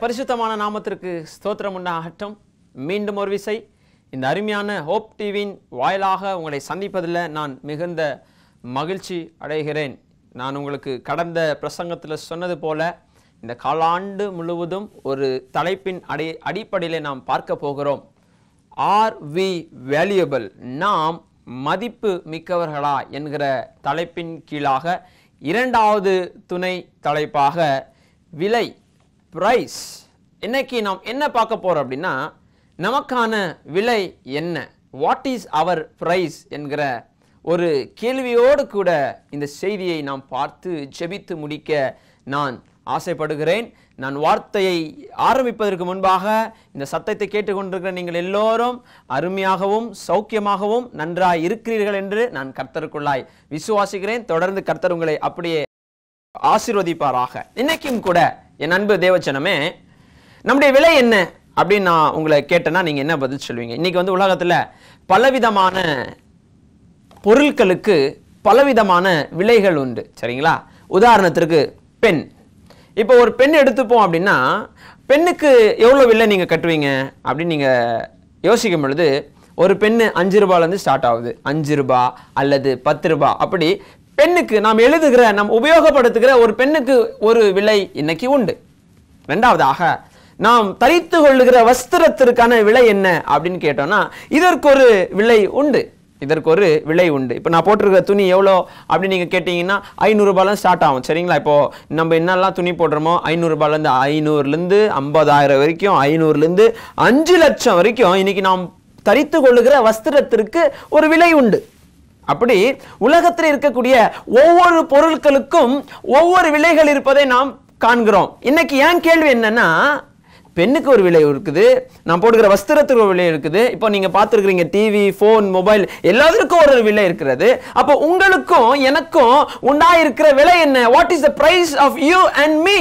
பரிசுத்தமான நாமத்திற்கு ஸ்தோத்திரம் உண்டாகட்டும். மீண்டும் ஒரு விசை இந்த அருமையான ஹோப் டிவியின் வாயிலாக உங்களை சந்திப்பதில் நான் மிகுந்த மகிழ்ச்சி அடைகிறேன். நான் உங்களுக்கு கடந்த பிரசங்கத்தில் சொன்னது போல இந்த காலாண்டு முழுவதும் ஒரு தலைப்பின் அடிப்படையில் நாம் பார்க்க போகிறோம். ஆர் வி வேல்யூபிள், நாம் மதிப்பு மிக்கவர்களா என்கிற தலைப்பின் கீழாக இரண்டாவது துணை தலைப்பாக விலை, பிரைஸ். இன்னைக்கு நாம் என்ன பார்க்க போறோம் அப்படின்னா, நமக்கான விலை என்ன, வாட் இஸ் அவர் பிரைஸ் என்கிற ஒரு கேள்வியோடு கூட இந்த செய்தியை நாம் பார்த்து ஜெபித்து முடிக்க நான் ஆசைப்படுகிறேன். நான் வார்த்தையை ஆரம்பிப்பதற்கு முன்பாக இந்த சத்தத்தை கேட்டுக்கொண்டிருக்கிற நீங்கள் எல்லோரும் அருமையாகவும் சௌக்கியமாகவும் நன்றாய் இருக்கிறீர்கள் என்று நான் கர்த்தருக்குள்ளாய் விசுவாசிக்கிறேன். தொடர்ந்து கர்த்தர் உங்களை அப்படியே ஆசீர்வதிப்பாராக. இன்னைக்கும் கூட என் அன்பு தேவச்சனமே, நம்முடைய விலை என்ன அப்படின்னு நான் உங்களை கேட்டேன்னா நீங்க என்ன பதில் சொல்வீங்க? இன்னைக்கு உலகத்துல பலவிதமான பொருட்களுக்கு பலவிதமான விலைகள் உண்டு, சரிங்களா? உதாரணத்திற்கு பெண். இப்போ ஒரு பெண் எடுத்துப்போம் அப்படின்னா, பெண்ணுக்கு எவ்வளோ விலை நீங்கள் கட்டுவீங்க அப்படின்னு நீங்கள் யோசிக்கும் பொழுது, ஒரு பெண்ணு 5 ரூபாயிலேருந்து ஸ்டார்ட் ஆகுது. 5 ரூபா அல்லது 10 ரூபா. அப்படி பெண்ணுக்கு நாம் எழுதுகிற, நாம் உபயோகப்படுத்துகிற ஒரு பெண்ணுக்கு ஒரு விலை இன்னைக்கு உண்டு. ரெண்டாவதாக, நாம் தரித்து கொள்ளுகிற வஸ்திரத்திற்கான விலை என்ன அப்படின்னு கேட்டோம்னா, இதற்கு ஒரு விலை உண்டு. இதற்கு ஒரு விலை உண்டு. இப்போ நான் போட்டிருக்கிற துணி எவ்வளோ அப்படின்னு நீங்கள் கேட்டிங்கன்னா 500 ரூபாயிலேருந்து ஸ்டார்ட் ஆகும், சரிங்களா? இப்போது நம்ம என்னெல்லாம் துணி போடுறோமோ 500 ரூபாயிலேருந்து 500லேருந்து 50,000 வரைக்கும், 500லேருந்து 5 லட்சம் வரைக்கும் இன்னைக்கு நாம் தரித்து கொள்ளுகிற வஸ்திரத்திற்கு ஒரு விலை உண்டு. அப்படி உலகத்தில் இருக்கக்கூடிய ஒவ்வொரு பொருட்களுக்கும் ஒவ்வொரு விலைகள் இருப்பதை நாம் காண்கிறோம். இன்னைக்கு ஏன் கேள்வி என்னன்னா, பெண்ணுக்கு ஒரு விலை இருக்குது, நான் போடுகிற வஸ்திரத்துக்கு ஒரு விலை இருக்குது. இப்போ நீங்க பார்த்துருக்கிறீங்க டிவி, போன், மொபைல் எல்லாத்துக்கும் ஒரு விலை இருக்கிறது. அப்போ உங்களுக்கும் எனக்கும் உண்டாயிருக்கிற விலை என்ன? What is the price of you and me?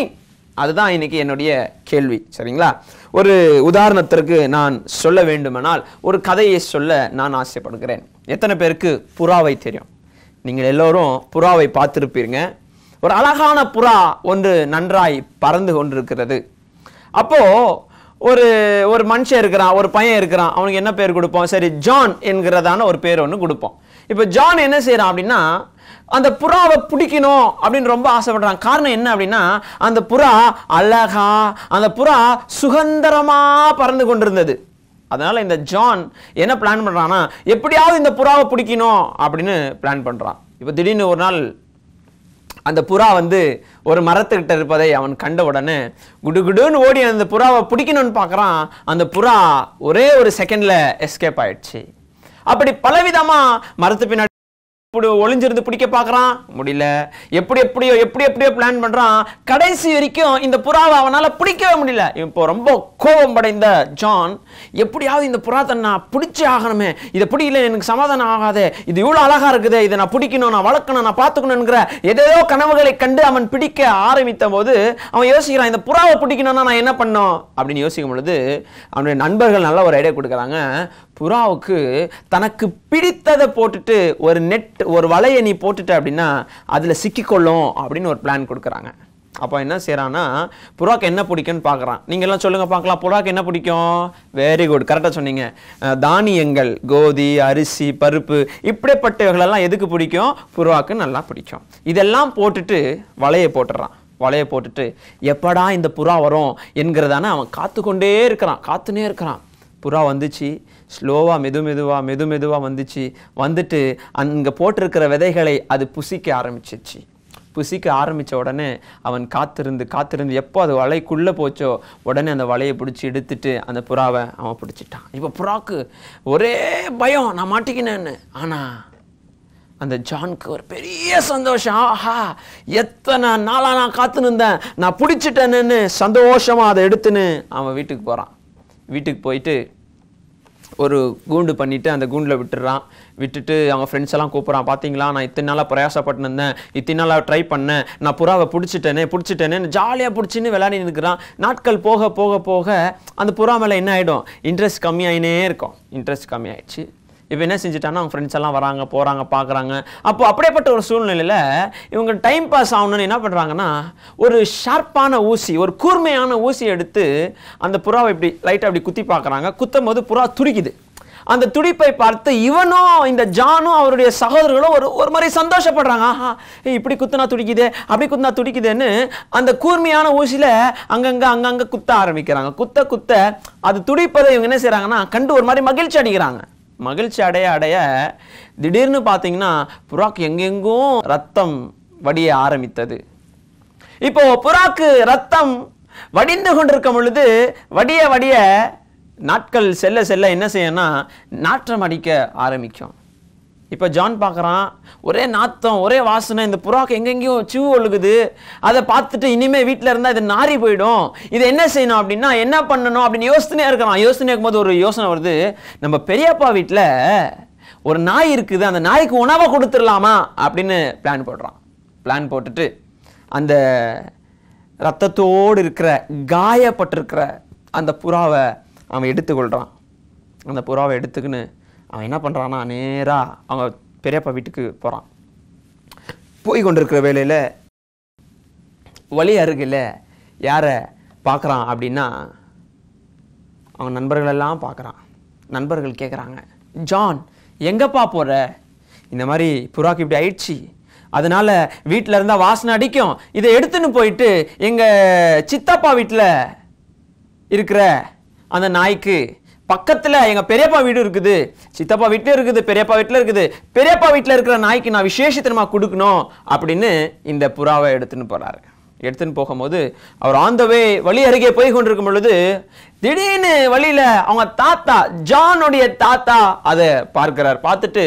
அதுதான் இன்னைக்கு என்னுடைய கேள்வி, சரிங்களா? ஒரு உதாரணத்திற்கு நான் சொல்ல வேண்டுமானால் ஒரு கதையை சொல்ல நான் ஆசைப்படுகிறேன். எத்தனை பேருக்கு புறாவை தெரியும்? நீங்கள் எல்லோரும் புறாவை பார்த்திருப்பீங்க. ஒரு அழகான புறா ஒன்று நன்றாய் பறந்து கொண்டிருக்கிறது. அப்போ ஒரு மனுஷன் இருக்கிறான், ஒரு பையன் இருக்கிறான். அவனுக்கு என்ன பேர் கொடுப்போம்? சரி, ஜான் என்கிறதான ஒரு பேர் ஒன்று கொடுப்போம். இப்போ ஜான் என்ன செய்யறான் அப்படின்னா, அந்த புறாவை பிடிக்கணும் அப்படின்னு ரொம்ப ஆசைப்படுறான். காரணம் என்ன அப்படின்னா, அந்த புறா அழகா, அந்த புறா சுதந்திரமா பறந்து கொண்டிருந்தது. அதனால இந்த ஜான் என்ன பிளான் பண்றான்னா, எப்படியாவது இந்த புறாவை பிடிக்கணும் அப்படின்னு பிளான் பண்றான். இப்போ திடீர்னு ஒரு நாள் அந்த புறா ஒரு மரத்துக்கிட்ட இருப்பதை அவன் கண்ட உடனே குடுகுடுன்னு ஓடி அந்த புறாவை பிடிக்கணும்னு பார்க்குறான். அந்த புறா ஒரே ஒரு செகண்ட்ல எஸ்கேப் ஆயிடுச்சு. அப்படி பலவிதமா மரத்து பின்னாடி ஒளிஞ்சிருந்து பிடிக்க பார்க்கறான், முடியல. எப்படி எப்படியோ பிளான் பண்றான். கடைசி வரைக்கும் இந்த புறாவை அவனால பிடிக்கவே முடியல. இப்போ ரொம்ப கோபம் அடைந்த ஜான், எப்படியாவது இந்த புறா தன்னை பிடிச்சே ஆகணுமே, இதை பிடிக்கல எனக்கு சமாதானம் ஆகாது, இது இவ்வளவு அழகா இருக்குது, இதை நான் பிடிக்கணும், நான் வளர்க்கணும், நான் பார்த்துக்கணுங்கிற ஏதோ கனவுகளை கண்டு அவன் பிடிக்க ஆரம்பித்த போது அவன் யோசிக்கிறான், இந்த புறாவை பிடிக்கணும்னா நான் என்ன பண்ணணும் அப்படின்னு யோசிக்கும் பொழுது அவனுடைய நண்பர்கள் நல்ல ஒரு ஐடியா கொடுக்குறாங்க. புறாவுக்கு தனக்கு பிடித்ததை போட்டுட்டு ஒரு வலையை நீ போட்டுட்ட அப்படின்னா அதுல சிக்கிக்கொள்ளும் அப்படின்னு ஒரு பிளான் கொடுக்குறாங்க. அப்போ என்ன செய்யறான்னா, புறாக்கு என்ன பிடிக்கும்னு பார்க்குறான். நீங்க எல்லாம் சொல்லுங்க பார்க்கலாம், புறாக்கு என்ன பிடிக்கும்? வெரி குட், கரெக்டாக சொன்னீங்க. தானியங்கள், கோதி, அரிசி, பருப்பு, இப்படிப்பட்டவைகளெல்லாம் எதுக்கு பிடிக்கும்? புறாவுக்கு நல்லா பிடிக்கும். இதெல்லாம் போட்டுட்டு வலையை போட்டுட்டு எப்படா இந்த புறா வரும் என்கிறதான அவன் காத்துனே இருக்கிறான். புறா வந்துச்சு, ஸ்லோவாக மெதுமெதுவாக வந்துட்டு அங்கே போட்டிருக்கிற விதைகளை அது புசிக்க ஆரம்பித்த உடனே அவன் காத்திருந்து எப்போ அது வலைக்குள்ளே போச்சோ உடனே அந்த வலையை பிடிச்சி எடுத்துட்டு அந்த புறாவை அவன் பிடிச்சிட்டான். இப்போ புறாவுக்கு ஒரே பயம், நான் மாட்டிக்கினேன்னு. ஆனால் அந்த ஜானுக்கு ஒரு பெரிய சந்தோஷம். ஆஹா, எத்தனை நாளாக நான் காத்துனுந்தேன், நான் பிடிச்சிட்டேன்னு சந்தோஷமாக அதை எடுத்துன்னு அவன் வீட்டுக்கு போகிறான். வீட்டுக்கு போயிட்டு ஒரு கூண்டு பண்ணிவிட்டு அந்த கூண்டில் விட்டுட்டு அவங்க ஃப்ரெண்ட்ஸ் எல்லாம் கூப்பிட்றான். பார்த்தீங்களா, நான் இத்தனை நாளாக பிரயாசப்பட்டு இருந்தேன், இத்தனை நாளாக ட்ரை பண்ணேன், நான் புறாவை பிடிச்சிட்டேன்னு ஜாலியாக பிடிச்சின்னு விளையாடி நிற்கிறான். நாட்கள் போக போக அந்த புறா மேலே என்ன ஆகிடும்? இன்ட்ரெஸ்ட் கம்மியாயினே இருக்கும். இன்ட்ரெஸ்ட் கம்மியாயிடுச்சு. இப்போ என்ன செஞ்சுட்டாங்கன்னா அவங்க ஃப்ரெண்ட்ஸ் எல்லாம் வராங்க போகிறாங்க பார்க்குறாங்க. அப்போ அப்படியேப்பட்ட ஒரு சூழ்நிலையில் இவங்க டைம் பாஸ் ஆகணும்னு என்ன பண்ணுறாங்கன்னா ஒரு ஷார்ப்பான ஊசி, ஒரு கூர்மையான ஊசி எடுத்து அந்த புறாவை இப்படி லைட்டாக அப்படி குத்தி பார்க்குறாங்க. குத்தும் போது புறா துடிக்குது. அந்த துடிப்பை பார்த்து இவனும் இந்த ஜானும் அவருடைய சகோதரர்களும் ஒரு மாதிரி சந்தோஷப்படுறாங்க. ஆஹா, இப்படி குத்துனா துடிக்குதே, அப்படி குத்துனா துடிக்குதுன்னு அந்த கூர்மையான ஊசியில் அங்கங்கே குத்த ஆரம்பிக்கிறாங்க. குத்த அது துடிப்பதை இவங்க என்ன செய்கிறாங்கன்னா கண்டு ஒரு மாதிரி மகிழ்ச்சி அடைகிறாங்க. மகிழ்ச்சி அடைய திடீர்னு பார்த்தீங்கன்னா புறாக்கு எங்கெங்கும் ரத்தம் வடிய ஆரம்பித்தது. இப்போ புறாக்கு ரத்தம் வடிந்து கொண்டிருக்கும் பொழுது வடிய நாட்கள் செல்ல என்ன செய்யணும்னா நாற்றம் அடிக்க ஆரம்பிக்கும். இப்போ ஜான் பார்க்குறான், ஒரே நாத்தம், ஒரே வாசனை, இந்த புறாக்கு எங்கெங்கேயும் சிவு ஒழுகுது. அதை பார்த்துட்டு இனிமேல் வீட்டில் இருந்தால் இது நாரி போயிடும், இதை என்ன செய்யணும் அப்படின்னா என்ன பண்ணணும் அப்படின்னு யோசனையாக இருக்கிறான். யோசனை இருக்கும்போது ஒரு யோசனை வருது, நம்ம பெரியப்பா வீட்டில் ஒரு நாய் இருக்குது, அந்த நாய்க்கு உணவை கொடுத்துடலாமா அப்படின்னு பிளான் போடுறான். பிளான் போட்டுட்டு அந்த ரத்தத்தோடு இருக்கிற காயப்பட்டிருக்கிற அந்த புறாவை அவன் எடுத்துக்கொள்கிறான். அந்த புறாவை எடுத்துக்கின்னு அவன் என்ன பண்ணுறான்னா நேராக அவங்க பெரியப்பா வீட்டுக்கு போகிறான். போய் கொண்டிருக்கிற வேலையில் வழி அருகில் யாரை பார்க்குறான் அப்படின்னா அவன் நண்பர்களெல்லாம் பார்க்குறான். நண்பர்கள் கேட்குறாங்க, ஜான் எங்கப்பா போகிற? இந்த மாதிரி புறாக்கு இப்படி ஆயிடுச்சு, அதனால் வீட்டில் இருந்தால் வாசனை அடிக்கும், இதை எடுத்துன்னு போயிட்டு எங்கள் சித்தப்பா வீட்டில் இருக்கிற அந்த நாய்க்கு பக்கத்தில் எங்கள் பெரியப்பா வீடு இருக்குது, சித்தப்பா வீட்டில் இருக்குது, பெரியப்பா வீட்டில் இருக்குது, பெரியப்பா வீட்டில் இருக்கிற நாய்க்கு நான் விசேஷத்தனமாக கொடுக்கணும் அப்படின்னு இந்த புறாவை எடுத்துன்னு போகிறாரு. எடுத்துன்னு போகும்போது அவர் ஆன் த வே வழி அருகே போய் கொண்டிருக்கும் பொழுது திடீர்னு வழியில் அவங்க தாத்தா, ஜானுடைய தாத்தா அதை பார்க்கிறார். பார்த்துட்டு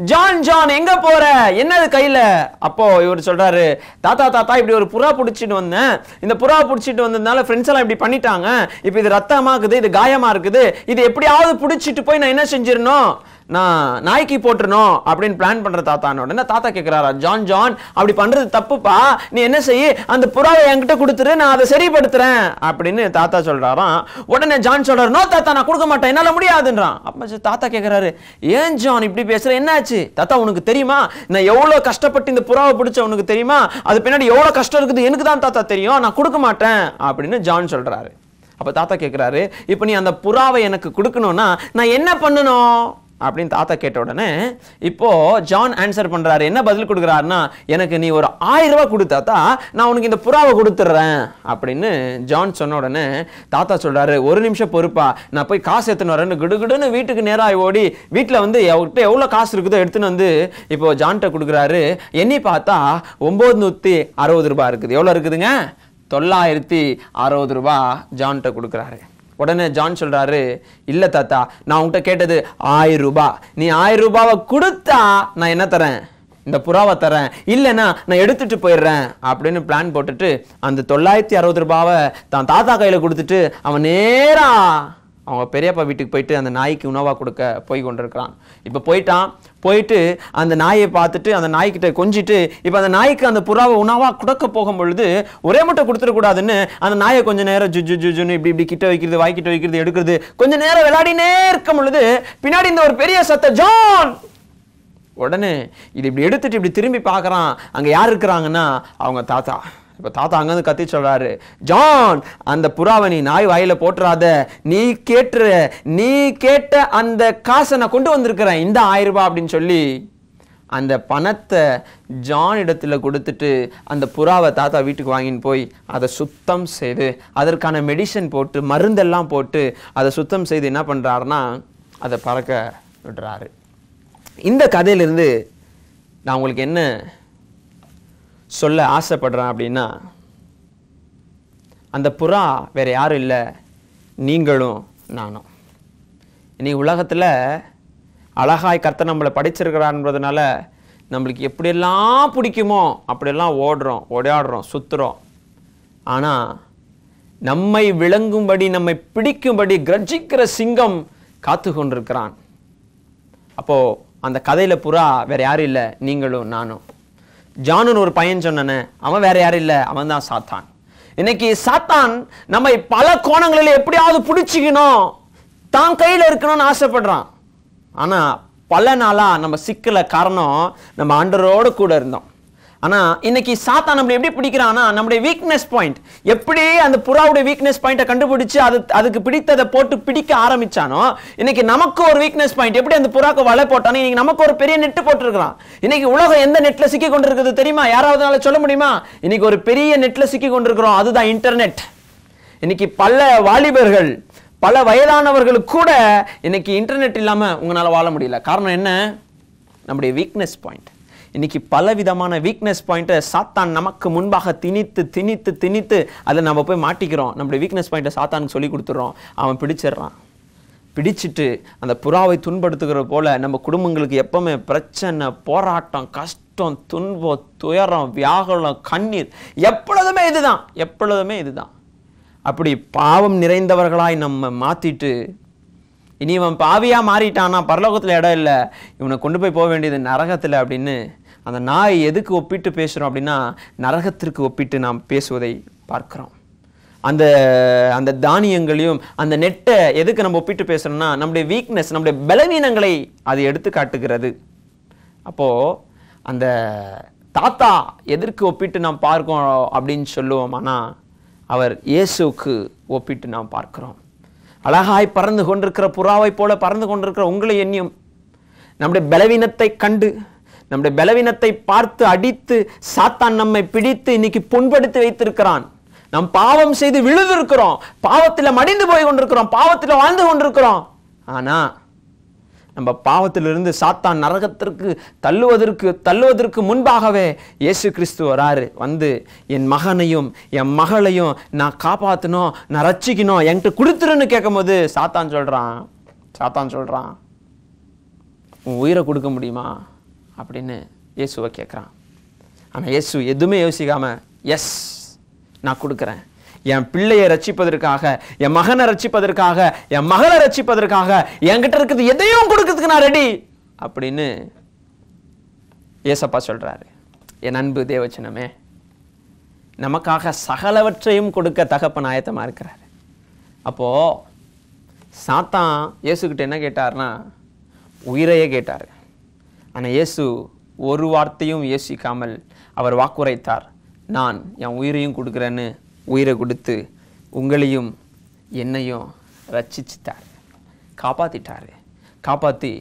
ஜான் எங்கே போகிற, என்னது கையில்? அப்போ இவர் சொல்கிறாரு, தாத்தா இப்படி ஒரு புறா பிடிச்சிட்டு வந்தேன், இந்த புறாவை பிடிச்சிட்டு வந்ததுனால ஃப்ரெண்ட்ஸ் எல்லாம் இப்படி பண்ணிட்டாங்க, இப்போ இது ரத்தமாக்குது, இது காயமாக இருக்குது, இது எப்படியாவது பிடிச்சிட்டு போய் நான் என்ன செஞ்சிடணும், நான் நாய்க்கு போட்டுறணும் அப்படின்னு பிளான் பண்ற தாத்தான உடனே தாத்தா கேட்கிறாரா, ஜான் அப்படி பண்றது தப்புப்பா, நீ என்ன செய்ய, அந்த புறாவை என்கிட்ட கொடுத்துரு, நான் அதை சரிப்படுத்துறேன் அப்படின்னு தாத்தா சொல்றாராம். உடனே ஜான் சொல்றாரு, நோ தாத்தா நான் கொடுக்க மாட்டேன், என்னால முடியாதுன்றான். அப்ப தாத்தா கேட்கிறாரு, ஏன் ஜான் இப்படி பேசுற, என்னாச்சு? தாத்தா உனக்கு தெரியுமா நான் எவ்வளவு கஷ்டப்பட்டு இந்த புறாவை பிடிச்ச, உனக்கு தெரியுமா அது பின்னாடி எவ்வளவு கஷ்டம் இருக்குது, எனக்கு தான் தாத்தா தெரியும், நான் கொடுக்க மாட்டேன் அப்படின்னு ஜான் சொல்றாரு. அப்ப தாத்தா கேட்கிறாரு, இப்ப நீ அந்த புறாவை எனக்கு கொடுக்கணும்னா நான் என்ன பண்ணணும் அப்படின்னு தாத்தா கேட்ட உடனே இப்போ ஜான் ஆன்சர் பண்றாரு. என்ன பதில் கொடுக்குறாருன்னா, எனக்கு நீ ஒரு 1000 ரூபாய் கொடு தாத்தா, நான் உனக்கு இந்த புறாவை கொடுத்துட்றேன் அப்படின்னு ஜான் சொன்ன உடனே தாத்தா சொல்றாரு, ஒரு நிமிஷம் பொறுப்பா, நான் போய் காசு எடுத்துன்னு வரேன்னு கிடுகிடுன்னு வீட்டுக்கு நேராக ஓடி வீட்டில் வந்து அவர்கிட்ட எவ்வளோ காசு இருக்குதோ எடுத்துன்னு வந்து இப்போ ஜான்கிட்ட கொடுக்குறாரு. எண்ணி பார்த்தா 960 ரூபாய் இருக்குது. எவ்வளோ இருக்குதுங்க? 960 ரூபாய் ஜான்கிட்ட கொடுக்குறாரு. உடனே ஜான் சொல்றாரு, இல்ல தாத்தா நான் உங்ககிட்ட கேட்டது 1000 ரூபாய், நீ 1000 ரூபாவை கொடுத்தா நான் என்ன தரேன், இந்த புறாவை தரேன், இல்லைன்னா நான் எடுத்துட்டு போயிடுறேன் அப்படின்னு பிளான் போட்டுட்டு அந்த 960 ரூபாவை தான் தாத்தா கையில கொடுத்துட்டு அவன் நேரா அவங்க பெரியப்பா வீட்டுக்கு போயிட்டு அந்த நாய்க்கு உணவா கொடுக்க போய் கொண்டிருக்கிறான். இப்போ போயிட்டு அந்த நாயை பார்த்துட்டு அந்த நாய்கிட்ட கொஞ்சிட்டு இப்போ அந்த நாய்க்கு அந்த புறாவை உணவா கொடுக்க போகும் பொழுது ஒரே மட்டும் கொடுத்துடக்கூடாதுன்னு அந்த நாயை கொஞ்ச நேரம் ஜுன்னு இப்படி கிட்ட வைக்கிறது, வாய்க்கிட்ட வைக்கிறது, எடுக்கிறது, கொஞ்ச நேரம் விளையாடினே இருக்கும் பொழுது பின்னாடி இந்த ஒரு பெரிய சத்தம், ஜான். உடனே இது இப்படி எடுத்துட்டு இப்படி திரும்பி பார்க்கறான். அங்க யார் இருக்கிறாங்கன்னா அவங்க தாத்தா. இப்போ தாத்தா அங்கேருந்து கத்தி சொல்றாரு, ஜான் அந்த புறாவை நீ நாய் வாயில போட்டுறாத, நீ கேட்ட அந்த காசை நான் கொண்டு வந்திருக்கிறேன், இந்த 1000 ரூபாய் அப்படின்னு சொல்லி அந்த பணத்தை ஜான் இடத்துல கொடுத்துட்டு அந்த புறாவை தாத்தா வீட்டுக்கு வாங்கின்னு போய் அதை சுத்தம் செய்து அதற்கான மெடிசன் போட்டு மருந்தெல்லாம் போட்டு அதை சுத்தம் செய்து என்ன பண்றாருன்னா அதை பறக்க விடுறாரு. இந்த கதையிலிருந்து நான் உங்களுக்கு என்ன சொல்ல ஆசைப்படுறேன் அப்படின்னா, அந்த புறா வேற யாரும் இல்லை, நீங்களும் நானும். இன்னைக்கு உலகத்தில் அழகாய் கர்த்தர் நம்மளை படிச்சிருக்கிறான்றதுனால நம்மளுக்கு எப்படியெல்லாம் பிடிக்குமோ அப்படியெல்லாம் ஓடாடுறோம், சுத்துறோம். ஆனால் நம்மை விளங்கும்படி நம்மை பிடிக்கும்படி கர்ஜிக்கிற சிங்கம் காத்து கொண்டிருக்கிறான். அப்போ அந்த கதையில புறா வேற யாரும் இல்லை, நீங்களும் நானும். ஜானுன்னு ஒரு பையன் சொன்னனே, அவன் வேற யாரும் இல்லை, அவன் தான் சாத்தான். இன்னைக்கு சாத்தான் நம்மை பல கோணங்களில் எப்படியாவது பிடிச்சிக்கணும், தான் கையில் இருக்கணும்னு ஆசைப்படுறான். ஆனா பல நாளா நம்ம சிக்கல காரணம் நம்ம ஆண்டவரோடு கூட இருந்தோம். ஆனா இன்னைக்கு சாத்தான் நம்மளை எப்படி பிடிக்கிறான்னா, நம்முடைய வீக்னஸ் பாயிண்ட், எப்படி அந்த புறாவுடைய வீக்னஸ் பாயிண்ட்டை கண்டுபிடிச்சு அதுக்கு பிடித்ததை போட்டு பிடிக்க ஆரம்பிச்சானோ, இன்னைக்கு நமக்கு ஒரு வீக்னஸ் பாயிண்ட், எப்படி அந்த புறாக்கு வலை போட்டானோ இன்னைக்கு நமக்கு ஒரு பெரிய நெட் போட்டுருக்கான். இன்னைக்கு உலகம் எந்த நெட்ல சிக்கி கொண்டிருக்குது தெரியுமா? யாராவதுனால சொல்ல முடியுமா? இன்னைக்கு ஒரு பெரிய நெட்ல சிக்கி கொண்டிருக்கிறோம், அதுதான் இன்டர்நெட். இன்னைக்கு பல வாலிபர்கள், பல வயதானவர்களுக்கு கூட இன்னைக்கு இன்டர்நெட் இல்லாம உங்களால வாழ முடியல. காரணம் என்ன? நம்முடைய வீக்னஸ் பாயிண்ட். இன்னைக்கு பலவிதமான வீக்னஸ் பாயிண்ட்டை சாத்தான் நமக்கு முன்பாக திணித்து அதை நம்ம போய் மாட்டிக்கிறோம். நம்முடைய வீக்னஸ் பாயிண்ட்டை சாத்தானுக்கு சொல்லி கொடுத்துறோம், அவன் பிடிச்சிடுறான். பிடிச்சிட்டு அந்த புறாவை துன்படுத்துகிற போல நம்ம குடும்பங்களுக்கு எப்பவுமே பிரச்சனை, போராட்டம், கஷ்டம், துன்பம், துயரம், வியாகுலம், கண்ணீர், எப்பொழுதுமே இதுதான். அப்படி பாவம் நிறைந்தவர்களாய் நம்ம மாத்திட்டு, இனி இவன் பாவியா மாறிட்டானா பரலோகத்தில் இடம் இல்லை, இவனை கொண்டு போக வேண்டியது நரகத்தில் அப்படின்னு அந்த நாய் எதுக்கு ஒப்பிட்டு பேசுகிறோம் அப்படின்னா, நரகத்திற்கு ஒப்பிட்டு நாம் பேசுவதை பார்க்கிறோம். அந்த தானியங்களையும் அந்த நெட்டை எதுக்கு நம்ம ஒப்பிட்டு பேசுகிறோம்னா, நம்முடைய வீக்னஸ், நம்முடைய பலவீனங்களை அது எடுத்து காட்டுகிறது. அப்போது அந்த தாத்தா எதற்கு ஒப்பிட்டு நாம் பார்க்கிறோம் அப்படின்னு சொல்லுவோமானா, அவர் இயேசுவுக்கு ஒப்பிட்டு நாம் பார்க்கிறோம். அழகாய் பறந்து கொண்டிருக்கிற புறாவை போல பறந்து கொண்டிருக்கிற உங்களை எண்ணியும் நம்முடைய பலவீனத்தை கண்டு, நம்முடைய பலவீனத்தை பார்த்து அடித்து சாத்தான் நம்மை பிடித்து இன்னைக்கு புண்படுத்தி வைத்திருக்கிறான். நாம் பாவம் செய்து விழுந்திருக்கிறோம், பாவத்தில் மடிந்து போய் கொண்டிருக்கிறோம், பாவத்தில் வாழ்ந்து கொண்டிருக்கிறோம். ஆனா நம்ம பாவத்திலிருந்து சாத்தான் நரகத்திற்கு தள்ளுவதற்கு முன்பாகவே இயேசு கிறிஸ்து வராரு. வந்து என் மகனையும் என் மகளையும் நான் காப்பாற்றணும், நான் ரட்சிக்கணும், என்கிட்ட கொடுத்துருன்னு கேட்கும் போது சாத்தான் சொல்றான் உன் உயிரை கொடுக்க முடியுமா அப்படின்னு இயேசுவை கேட்குறான். ஆனால் இயேசு எதுவுமே யோசிக்காம, எஸ் நான் கொடுக்குறேன், என் பிள்ளையை ரட்சிப்பதற்காக, என் மகனை ரட்சிப்பதற்காக, என் மகளை ரட்சிப்பதற்காக என்கிட்ட இருக்குது எதையும் கொடுக்கிறதுக்கு நான் ரெடி அப்படின்னு ஏசப்பா சொல்றாரு. என் அன்பு தேவச்சனமே, நமக்காக சகலவற்றையும் கொடுக்க தகப்பன் ஆயத்தமா இருக்கிறாரு. அப்போ சாத்தான் இயேசுகிட்ட என்ன கேட்டார்னா, உயிரையே கேட்டார். ஆனால் இயேசு ஒரு வார்த்தையும் யோசிக்காமல் அவர் வாக்குரைத்தார், நான் என் உயிரையும் கொடுக்குறேன்னு உயிரை கொடுத்து உங்களையும் என்னையும் ரட்சிச்சிட்டார், காப்பாற்றி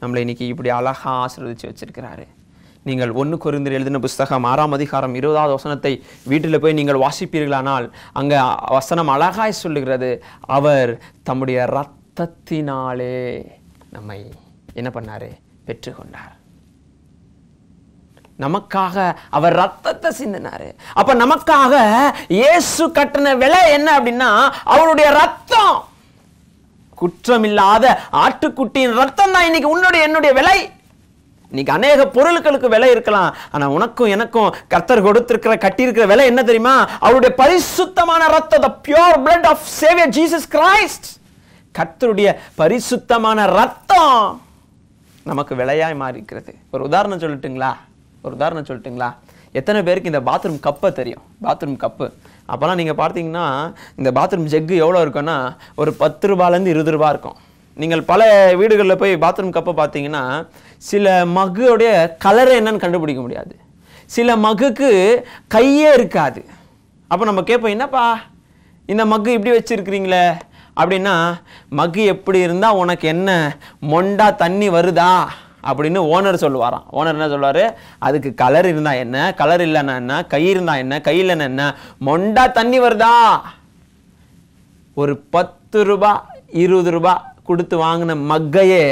நம்மளை இன்னைக்கு இப்படி அழகா ஆசீர்வதிச்சு வச்சிருக்கிறாரு. நீங்கள் 1 கொரிந்தியர் எழுதின புஸ்தகம் 6ஆம் அதிகாரம் 20வது வசனத்தை வீட்டில் போய் நீங்கள் வாசிப்பீர்களானால் அங்கே வசனம் அழகாய் சொல்லுகிறது, அவர் தம்முடைய இரத்தத்தினாலே நம்மை என்ன பண்ணாரு? பெற்றுக்கொண்டார். நமக்காக அவர் ரத்தத்தை சிந்தினாரு. அப்ப நமக்காக இயேசு கட்டின விலை என்ன அப்படின்னா, அவருடைய ரத்தம். குற்றமில்லாத ஆட்டுக்குட்டியின் ரத்தம் தான் இன்னைக்கு உன்னுடைய என்னுடைய விலை. இன்னைக்கு அநேக பொருட்களுக்கு விலை இருக்கலாம், ஆனா உனக்கும் எனக்கும் கர்த்தர் கொடுத்திருக்கிற கட்டியிருக்கிற விலை என்ன தெரியுமா? அவருடைய பரிசுத்தமான ரத்தம், the pure blood of Savior Jesus Christ. கர்த்தருடைய பரிசுத்தமான ரத்தம் நமக்கு விலையாய் மாறி இருக்கிறது. ஒரு உதாரணம் சொல்லட்டுங்களா? எத்தனை பேருக்கு இந்த பாத்ரூம் கப்பை தெரியும்? பாத்ரூம் கப்பு அப்போல்லாம் நீங்கள் பார்த்தீங்கன்னா இந்த பாத்ரூம் ஜெக்கு எவ்வளோ இருக்குன்னா ஒரு 10 ரூபாயிலேருந்து 20 ரூபா இருக்கும். நீங்கள் பல வீடுகளில் போய் பாத்ரூம் கப்பை பார்த்தீங்கன்னா சில மக்குடைய கலரை என்னன்னு கண்டுபிடிக்க முடியாது, சில மக்குக்கு கையே இருக்காது. அப்போ நம்ம கேட்போம், என்னப்பா இந்த மக்கு இப்படி வச்சுருக்கிறீங்களே அப்படின்னா, மக்கு எப்படி இருந்தால் உனக்கு என்ன, மொண்டா தண்ணி வருதா அப்படின்னு ஓனர் சொல்லுவாராம். ஓனர் என்ன சொல்லுவார்? அதுக்கு கலர் இருந்தா என்ன, கலர் இல்லைன்னா என்ன, கை இருந்தா என்ன, கை இல்லைன்னா என்ன, மொண்டா தண்ணி வருதா. ஒரு 10 ரூபா 20 ரூபா கொடுத்து வாங்கின மக்கையே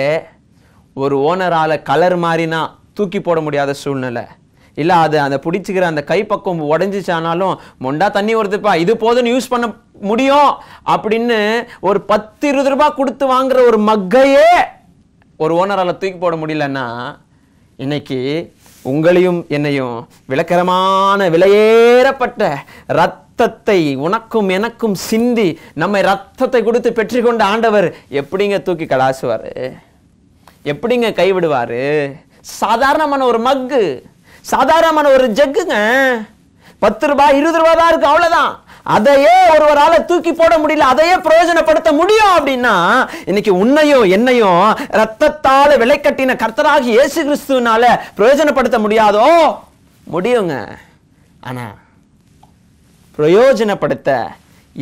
ஒரு ஓனரால கலர் மாறினா தூக்கி போட முடியாத சூழ்நிலை. இல்லை அது அந்த பிடிச்சிக்கிற அந்த கைப்பக்கம் உடஞ்சிச்சானாலும் மொண்டா தண்ணி வருதுப்பா, இது போதுன்னு யூஸ் பண்ண முடியும் அப்படின்னு ஒரு 10-20 ரூபா கொடுத்து வாங்குற ஒரு மக்கையே ஒரு ஓனரால தூக்கி போட முடியலன்னா, இன்னைக்கு உங்களையும் என்னையும் விலக்கரமான விலையேறப்பட்ட ரத்தத்தை உனக்கும் எனக்கும் சிந்தி நம்மை ரத்தத்தை கொடுத்து பெற்றுக்கொண்ட ஆண்டவர் எப்படிங்க தூக்கி கலாசுவாரு? எப்படிங்க கைவிடுவாரு? சாதாரணமான ஒரு மக்கு, சாதாரணமான ஒரு ஜக்குங்க, 10 ரூபாய் 20 ரூபாய் தான் இருக்கு, அவ்வளவுதான். அதையே ஒருவரால தூக்கி போட முடியல, அதையே பிரயோஜனப்படுத்த முடியும் அப்படின்னா இன்னைக்கு உன்னையும் என்னையும் ரத்தத்தால விலை கட்டின கர்த்தராகி இயேசு கிறிஸ்துவினால பிரயோஜனப்படுத்த முடியாதோ? முடியுங்க. ஆனா பிரயோஜனப்படுத்த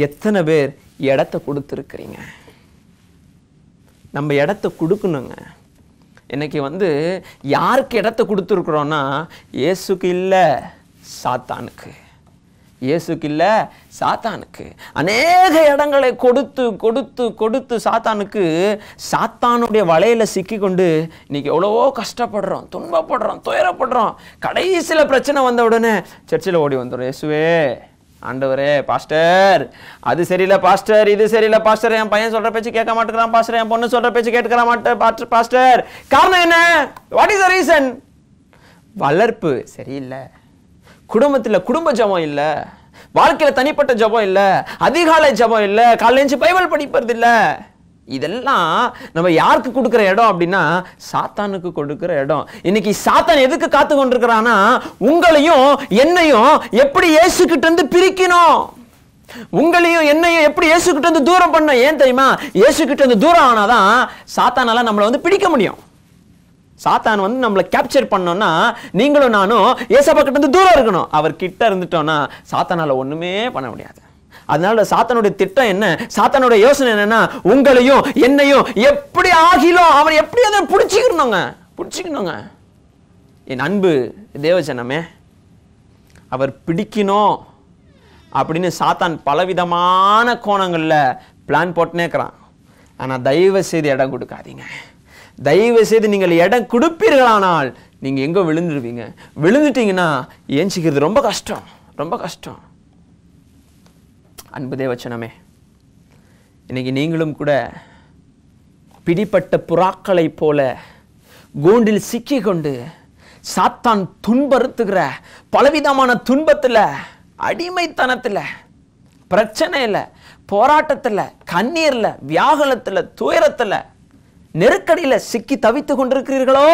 எத்தனை பேர் இடத்தை கொடுத்துருக்கிறீங்க? நம்ம இடத்தை கொடுக்கணுங்க. இன்னைக்கு யாருக்கு இடத்தை கொடுத்துருக்குறோன்னா, இயேசுக்கு இல்லை சாத்தானுக்கு. இயேசுக்கு இல்லை சாத்தானுக்கு. அநேக இடங்களை கொடுத்து கொடுத்து கொடுத்து சாத்தானுக்கு, சாத்தானுடைய வலையில சிக்கி கொண்டு இன்னைக்கு எவ்வளவோ கஷ்டப்படுறோம், துன்பப்படுறோம், துயரப்படுறோம். கடைசியில் பிரச்சனை வந்த உடனே சர்ச்சில் ஓடி வந்துடும். இயேசுவே, ஆண்டவரே, பாஸ்டர் அது சரியில்லை பாஸ்டர், இது சரியில்லை பாஸ்டர், என் பையன் சொல்ற பேச்சு கேட்க மாட்டேங்கிறான் பாஸ்டர், என் பொண்ணு சொல்ற பேச்சு கேட்க மாட்டேன் பாஸ்டர். காரணம் என்ன? What is the reason? வளர்ப்பு சரியில்லை, குடும்பத்தில் குடும்ப ஜபம் இல்லை, வாழ்க்கையில் தனிப்பட்ட ஜபம் இல்லை, அதிகாலை ஜபம் இல்லை, காலையில பைபிள் படிப்பது இல்லை. இதெல்லாம் நம்ம யாருக்கு கொடுக்கிற இடம் அப்படின்னா, சாத்தானுக்கு கொடுக்கிற இடம். இன்னைக்கு சாத்தான் எதுக்கு காத்து கொண்டிருக்கிறானா, உங்களையும் என்னையும் எப்படி இயேசு கிட்ட இருந்து பிரிக்கணும், உங்களையும் என்னையும் எப்படி இயேசு கிட்ட இருந்து தூரம் பண்ண. ஏன் தெரியுமா? இயேசு கிட்ட இருந்து தூரம் ஆனாதான் சாத்தானால நம்மளை பிடிக்க முடியும். சாத்தான் நம்மளை கேப்சர் பண்ணோம்னா, நீங்களும் நானும் ஏசப்பா கிட்ட இருந்து தூரம் இருக்கணும். அவர் கிட்ட இருந்துட்டோம்னா சாத்தானால ஒண்ணுமே பண்ண முடியாது. அதனால சாத்தானுடைய திட்டம் என்ன, சாத்தானுடைய யோசனை என்னன்னா, உங்களையும் என்னையும் எப்படி ஆகிலும் அவன் எப்படி அதை பிடிச்சிக்கணுங்க. என் அன்பு தேவஜனமே, அவர் பிடிக்கணும் அப்படின்னு சாத்தான் பலவிதமான கோணங்கள்ல பிளான் போட்டுனே இருக்கிறான். ஆனா தயவு செய்து இடம் கொடுக்காதீங்க. தயவு செய்து நீங்கள் இடம் கொடுப்பீர்களானால் நீங்க எங்க விழுந்துருவீங்க. விழுந்துட்டீங்கன்னா ஏஞ்சிக்கிறது ரொம்ப கஷ்டம், ரொம்ப கஷ்டம். அன்பு தேவச்சனமே, இன்னைக்கு நீங்களும் கூட பிடிப்பட்ட புறாக்களை போல கூண்டில் சிக்கி கொண்டு சாத்தான் துன்புறுத்துகிற பலவிதமான துன்பத்துல, அடிமைத்தனத்துல, பிரச்சனையில, போராட்டத்துல, கண்ணீர்ல, வியாகுலத்துல, துயரத்துல, நெருக்கடியில சிக்கி தவித்து கொண்டிருக்கிறீர்களோ?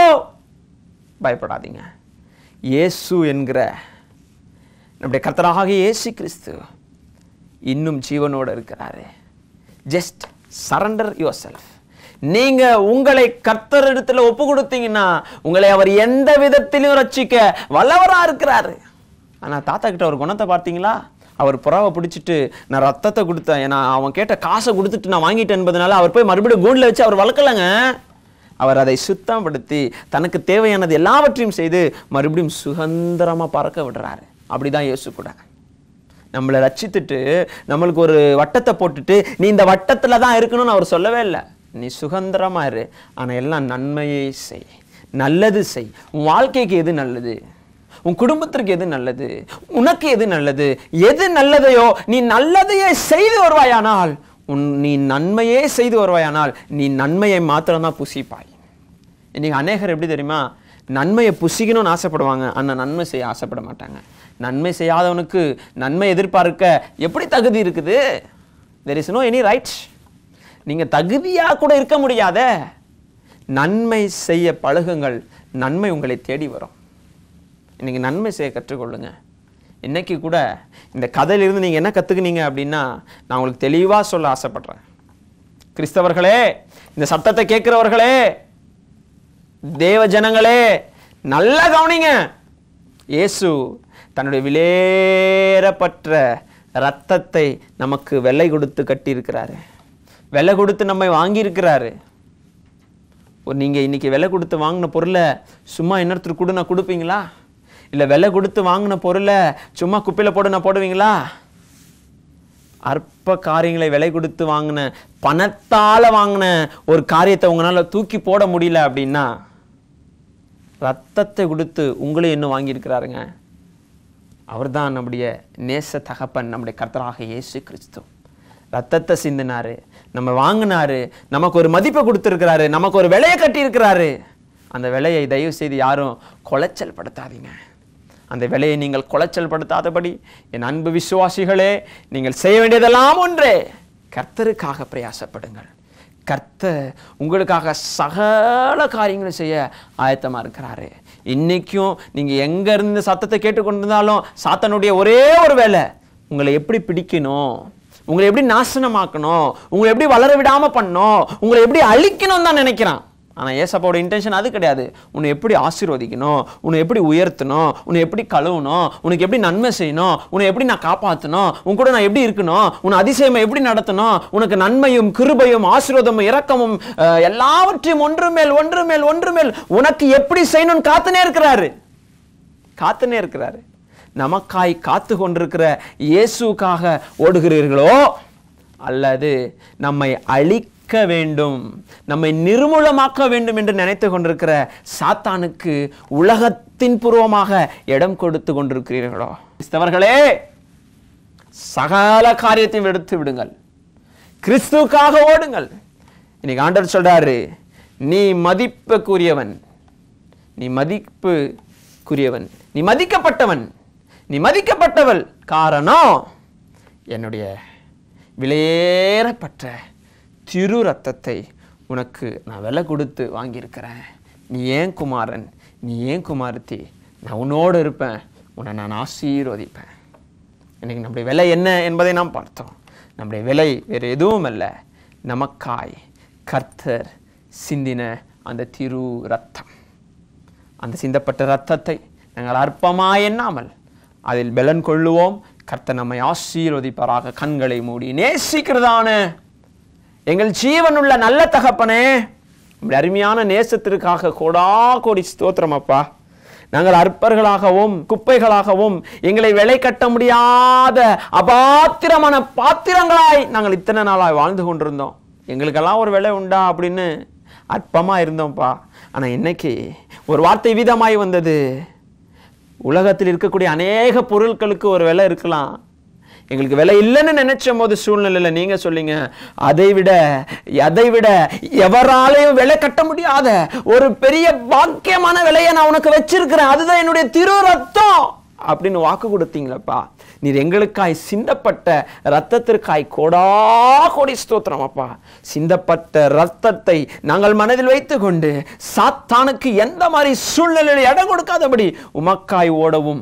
பயப்படாதீங்க. இயேசு என்கிற நம்முடைய கர்த்தராகிய இயேசு கிறிஸ்து இன்னும் ஜீவனோடு இருக்கிறாரு. Just surrender your self. நீங்க உங்களை கர்த்தரிடத்துல ஒப்பு கொடுத்தீங்கன்னா உங்களை அவர் எந்த விதத்திலும் ரட்சிக்க வல்லவரா இருக்கிறாரு. ஆனா தாத்தா கிட்ட ஒரு குணத்தை பார்த்தீங்களா? அவர் புறாவை பிடிச்சிட்டு நான் ரத்தத்தை கொடுத்தேன், ஏன்னா அவன் கேட்ட காசை கொடுத்துட்டு நான் வாங்கிட்டேன் என்பதனால அவர் போய் மறுபடியும் கூண்டில் வச்சு அவர் வளர்க்கலங்க. அவர் அதை சுத்தப்படுத்தி தனக்கு தேவையானது எல்லாவற்றையும் செய்து மறுபடியும் சுதந்திரமா பறக்க விடுறாரு. அப்படிதான் இயேசு கூட நம்மளை ரட்சித்துட்டு நம்மளுக்கு ஒரு வட்டத்தை போட்டுட்டு நீ இந்த வட்டத்துல தான் இருக்கணும்னு அவர் சொல்லவே இல்லை. நீ சுதந்திரமா இரு, ஆனா எல்லாம் நன்மையை செய், நல்லது செய். உன் வாழ்க்கைக்கு எது நல்லது, உன் குடும்பத்திற்கு எது நல்லது, உனக்கு எது நல்லது, எது நல்லதையோ நீ நல்லதையே செய்து வருவாயானால், நீ நன்மையே செய்து வருவாயானால் நீ நன்மையை மாத்திரம்தான் புசிப்பாய். இன்னைக்கு அநேகர் எப்படி தெரியுமா, நன்மையை புசிக்கணும்னு ஆசைப்படுவாங்க, ஆனால் நன்மை செய்ய ஆசைப்பட மாட்டாங்க. நன்மை செய்யாதவனுக்கு நன்மை எதிர்பார்க்க எப்படி தகுதி இருக்குது? there is no any right. நீங்க தகுதியா கூட இருக்க முடியாத. நன்மை செய்ய பழகுங்கள், நன்மை உங்களை தேடி வரும். இன்னைக்கு நன்மை செய்ய கற்றுக்கொள்ளுங்க. இன்னைக்கு கூட இந்த கதையிலிருந்து நீங்க என்ன கத்துக்குனீங்க அப்படின்னா, நான் உங்களுக்கு தெளிவா சொல்ல ஆசைப்படுறேன். கிறிஸ்தவர்களே, இந்த சத்தத்தை கேட்கிறவர்களே, தேவ ஜனங்களே, நல்லா கவனிங்க. இயேசு தன்னுடைய விலையேறப்பட்ட ரத்தத்தை நமக்கு விலை கொடுத்து கட்டி இருக்கிறாரு, விலை கொடுத்து நம்மை வாங்கி இருக்கிறாரு. நீங்க இன்னைக்கு விலை கொடுத்து வாங்கின பொருளை சும்மா இன்னொருத்தர் கூட நான் கொடுப்பீங்களா? இல்ல விலை கொடுத்து வாங்கின பொருளை சும்மா குப்பையில போடு நான் போடுவீங்களா? அற்ப காரியங்களை விலை கொடுத்து வாங்கின, பணத்தால வாங்கின ஒரு காரியத்தை உங்களால தூக்கி போட முடியல அப்படின்னா, ரத்தத்தை கொடுத்து உங்களை இன்னும் வாங்கியிருக்கிறாருங்க. அவர் தான் நம்முடைய நேச தகப்பன், நம்முடைய கர்த்தராக இயேசு கிறிஸ்து. ரத்தத்தை சிந்தினாரு, நம்ம வாங்கினாரு, நமக்கு ஒரு மதிப்பை கொடுத்துருக்கிறாரு, நமக்கு ஒரு விலையை கட்டி இருக்கிறாரு. அந்த விலையை தயவு செய்து யாரும் குலைச்சல் படுத்தாதீங்க. அந்த விலையை நீங்கள் குலைச்சல் படுத்தாதபடி என் அன்பு விசுவாசிகளே, நீங்கள் செய்ய வேண்டியதெல்லாம் ஒன்றே, கர்த்தருக்காக பிரயாசப்படுங்கள். கர்த்தர் உங்களுக்காக சகல காரியங்களை செய்ய ஆயத்தமா இருக்கிறாரு. இன்னைக்கும் நீங்க எங்க இருந்து சத்தத்தை கேட்டுக்கொண்டிருந்தாலும் சாத்தானுடைய ஒரே ஒரு வேலை, உங்களை எப்படி பிடிக்கணும், உங்களை எப்படி நாசனமாக்கணும், உங்களை எப்படி வளர விடாம பண்ணணும், உங்களை எப்படி அழிக்கணும் தான் நினைக்கிறான். ஆனால் ஏசப்பாவோட இன்டென்ஷன் அது கிடையாது. உன்னை எப்படி ஆசீர்வதிக்கணும், உன்னை எப்படி உயர்த்தணும், உன்னை எப்படி கழுவணும், உனக்கு எப்படி நன்மை செய்யணும், உன்னை எப்படி நான் காப்பாற்றணும், உன் கூட நான் எப்படி இருக்கணும், உன்னை அதிசயமா எப்படி நடத்தணும், உனக்கு நன்மையும் கிருபையும் ஆசீர்வாதமும் இரக்கமும் எல்லாவற்றையும் ஒன்று மேல் ஒன்று மேல் ஒன்று மேல் உனக்கு எப்படி செய்யணும்னு காத்துனே இருக்கிறாரு. நமக்காய் காத்து கொண்டிருக்கிற இயேசுக்காக ஓடுகிறீர்களோ அல்லது நம்மை அழிக்க வேண்டும், நம்மை நிர்மூலமாக்க வேண்டும் என்று நினைத்து கொண்டிருக்கிற சாத்தானுக்கு உலகத்தின் பூர்வமாக இடம் கொடுத்து கொண்டிருக்கிறீர்களோ? கிறிஸ்தவர்களே, சகல காரியத்தையும் எடுத்து விடுங்கள், கிறிஸ்துவுக்காக ஓடுங்கள். இன்னைக்கு ஆண்டவர் சொல்றாரு, நீ மதிப்புக்குரியவன், நீ மதிப்புக்குரியவன், நீ மதிக்கப்பட்டவன், நீ மதிக்கப்பட்டவள். காரணம், என்னுடைய விலையேறப்பட்ட திரு ரத்தத்தை உனக்கு நான் விலை கொடுத்து வாங்கியிருக்கிறேன். நீ ஏன் குமாரன், நீ ஏன் குமாரத்தி, நான் உன்னோடு இருப்பேன், உன்னை நான் ஆசீர்வதிப்பேன். இன்னைக்கு நம்முடைய விலை என்ன என்பதை நாம் பார்த்தோம். நம்முடைய விலை வேறு எதுவும் அல்ல, நமக்காய் கர்த்தர் சிந்தின அந்த திரு ரத்தம். அந்த சிந்தப்பட்ட ரத்தத்தை நாங்கள் அற்பமாய் எண்ணாமல் அதில் பலன் கொள்ளுவோம். கர்த்தர் நம்மை ஆசீர்வதிப்பாராக. கண்களை மூடி நேசிக்கிறதான எங்கள் ஜீவனுள்ள நல்ல தகப்பனே, உங்களுடைய அருமையான நேசத்திற்காக கோடா கோடி ஸ்தோத்திரம் அப்பா. நாங்கள் அற்பர்களாகவும் குப்பைகளாகவும் எங்களை விலை கட்ட முடியாத அபாத்திரமான பாத்திரங்களாய் நாங்கள் இத்தனை நாளாய் வாழ்ந்து கொண்டிருந்தோம். எங்களுக்கெல்லாம் ஒரு விலை உண்டா அப்படின்னு அற்பமா இருந்தோம்ப்பா. ஆனால் இன்னைக்கு ஒரு வார்த்தை வீதமாய் வந்தது. உலகத்தில் இருக்கக்கூடிய அநேக பொருட்களுக்கு ஒரு விலை இருக்கலாம், எங்களுக்கு விலை இல்லைன்னு நினைச்ச போது சூழ்நிலையில் நீங்க சொல்லிங்க, அதை விட எவராலையும் விலை கட்ட முடியாத ஒரு பெரிய பாக்கியமான விலையை நான் உனக்கு வச்சிருக்கிறேன், அதுதான் என்னுடைய திரு ரத்தம் அப்படின்னு வாக்கு கொடுத்தீங்களப்பா. நீர் எங்களுக்காய் சிந்தப்பட்ட ரத்தத்திற்காய் கோடா கோடி ஸ்தோத்திரம் அப்பா. சிந்தப்பட்ட ரத்தத்தை நாங்கள் மனதில் வைத்து கொண்டு சாத்தானுக்கு எந்த மாதிரி சூழ்நிலையில் இடம் கொடுக்காதபடி உமக்காய் ஓடவும்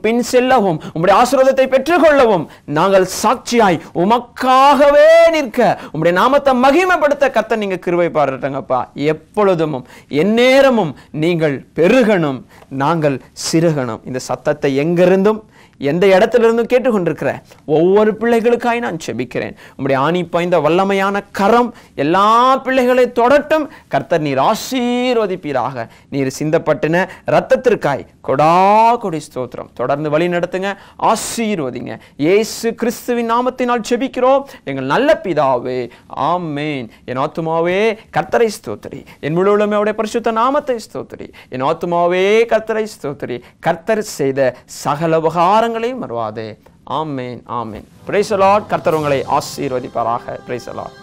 பின் செல்லவும் உம்முடைய ஆசீர்வாதத்தை பெற்றுக்கொள்ளவும் நாங்கள் சாட்சியாய் உமக்காகவே நிற்க உம்முடைய நாமத்தை மகிமைப்படுத்த கர்த்தர் நீங்க கிருபை பாராட்டுங்கப்பா. எப்பொழுதும் எந்நேரமும் நீங்கள் பெருகணும், நாங்கள் சிறுகணும். இந்த சத்தத்தை எங்கிருந்தும் எந்த இடத்திலிருந்தும் கேட்டுக்கொண்டிருக்கிற ஒவ்வொரு பிள்ளைகளுக்காய் நான் செபிக்கிறேன். உம்முடைய ஆணி பாய்ந்த வல்லமையான கரம் எல்லா பிள்ளைகளை தொடட்டும். கர்த்தர் நீர் ஆசீர்வதிப்பீராக. நீர் சிந்தப்பட்டின ரத்தத்திற்காய் கொடா கொடி ஸ்தோத்திரம். தொடர்ந்து வழி நடத்துங்க, ஆசீர்வதிங்க. இயேசு கிறிஸ்துவின் நாமத்தினால் செபிக்கிறோம் எங்கள் நல்ல பிதாவே, ஆமேன். என் ஆத்துமாவே கர்த்தரை ஸ்தோத்திரி, என் முழு உள்ளமையோட பரிசுத்த நாமத்தை ஸ்தோத்திரி. என் ஆத்துமாவே கர்த்தரை ஸ்தோத்திரி, கர்த்தர் செய்த சகல உபகாரங்களையும் மறவாதே. ஆமேன், ஆமேன். Praise the Lord. கர்த்தர் உங்களை ஆசீர்வதிப்பாராக. Praise the Lord.